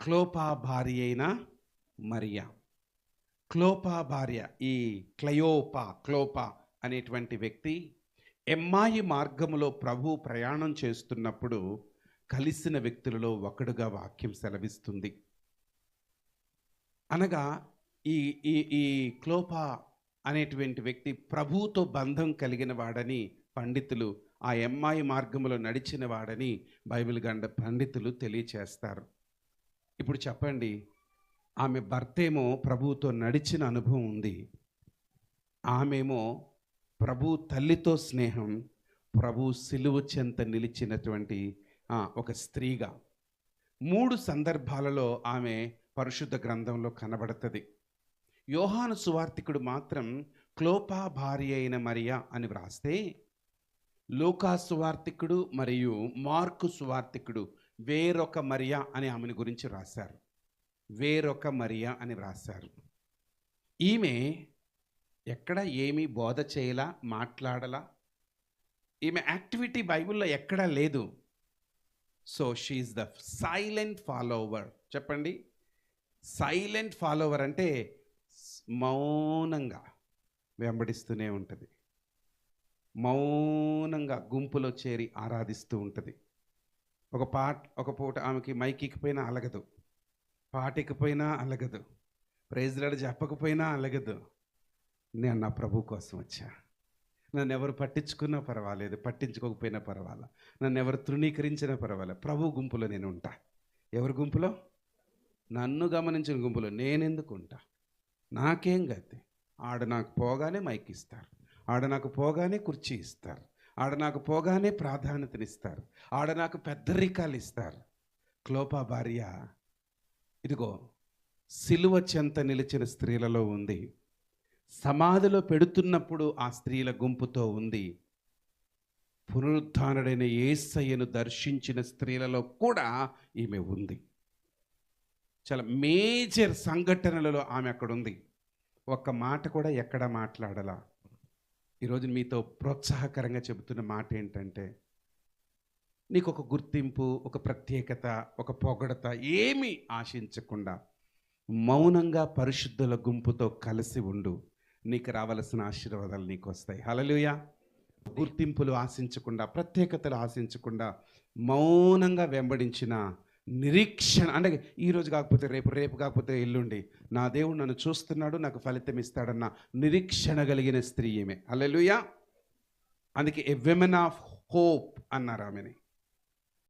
Clopas భార్య అయిన Mariya. Clopas భార్య, ఈ క్లోపా అనేటువంటి వ్యక్తి ఎమ్మాయి మార్గములో ప్రభు ప్రయాణం చేస్తున్నప్పుడు కలిసిన వ్యక్తులలో ఒకడుగా వాక్యం సెలవిస్తుంది. అనగా ఈ ఈ ఈ క్లోపా అనేటువంటి వ్యక్తి ప్రభువుతో బంధం కలిగిన వాడని పండితులు, ఆ ఎమ్మాయి మార్గములో నడిచిన వాడని బైబిల్ గండ పండితులు తెలియచేస్తారు. ఇప్పుడు చెప్పండి, ఆమె భర్తేమో ప్రభువుతో నడిచిన అనుభవం ఉంది, ఆమెమో ప్రభు తల్లితో స్నేహం, ప్రభు సిలువ చెంత నిలిచినటువంటి ఒక స్త్రీగా 3 సందర్భాలలో ఆమె పరిశుద్ధ గ్రంథంలో కనబడుతుంది. యోహాను సువార్తికుడు మాత్రం క్లోపా భార్య అయిన మరియా అని వ్రాస్తే, లూకా సువార్తికుడు మరియు మార్కు సువార్తికుడు వేరొక మరియా అని ఆమెను గురించి రాశారు. వేరొక మరియా అని వ్రాశారు. ఈమె ఎక్కడ ఏమీ బోధ చేయలా, మాట్లాడలా, ఈమె యాక్టివిటీ బైబిల్లో ఎక్కడా లేదు. So she's the silent follower. చెప్పండి, సైలెంట్ ఫాలోవర్ అంటే మౌనంగా వెంబడిస్తూనే ఉంటుంది, మౌనంగా గుంపులో చేరి ఆరాధిస్తూ ఉంటుంది. ఒక పూట ఆమెకి మైక్ ఎక్కిపోయినా అలగదు, పాట ఎక్కిపోయినా అలగదు, ప్రైజ్ లార్డ్ చెప్పకపోయినా అలగదు. నేను నా ప్రభు కోసం వచ్చా, నన్ను ఎవరు పట్టించుకున్నా పర్వాలేదు, పట్టించుకోకపోయినా పర్వాలా, నన్ను ఎవరు తృణీకరించినా పర్వాలేదు, ప్రభు గుంపులో నేను ఉంటా. ఎవరి గుంపులో? నన్ను గమనించిన గుంపులో నేనెందుకు ఉంటా? నాకేం గతి. ఆడ నాకు పోగానే మైక్ ఇస్తారు, ఆడ నాకు పోగానే కుర్చీ ఇస్తారు, ఆడ నాకు పోగానే ప్రాధాన్యతనిస్తారు, ఆడ నాకు పెద్దరికాలు ఇస్తారు. క్లోపా భార్య ఇదిగో సిలువ చెంత నిలిచిన స్త్రీలలో ఉంది, సమాధిలో పెడుతున్నప్పుడు ఆ స్త్రీల గుంపుతో ఉంది, పునరుద్ధానుడైన యేసయ్యను దర్శించిన స్త్రీలలో కూడా ఈమె ఉంది. చాలా మేజర్ సంఘటనలలో ఆమె అక్కడ ఉంది. ఒక్క మాట కూడా ఎక్కడ మాట్లాడాల. ఈరోజు మీతో ప్రోత్సాహకరంగా చెబుతున్న మాట ఏంటంటే, నీకు ఒక గుర్తింపు, ఒక ప్రత్యేకత, ఒక పొగడత ఏమీ ఆశించకుండా మౌనంగా పరిశుద్ధుల గుంపుతో కలిసి ఉండు. నీకు రావలసిన ఆశీర్వాదాలు నీకు వస్తాయి. హల్లెలూయా. గుర్తింపులు ఆశించకుండా, ప్రత్యేకతలు ఆశించకుండా మౌనంగా వెంబడించిన నిరీక్షణ, అంటే ఈరోజు కాకపోతే రేపు, రేపు కాకపోతే ఎల్లుండి నా దేవుడు నన్ను చూస్తున్నాడు, నాకు ఫలితం ఇస్తాడన్న నిరీక్షణ కలిగిన స్త్రీ ఈమె. హల్లెలూయా. అందుకే ఎ విమెన్ ఆఫ్ హోప్ అన్నారు ఆమెని.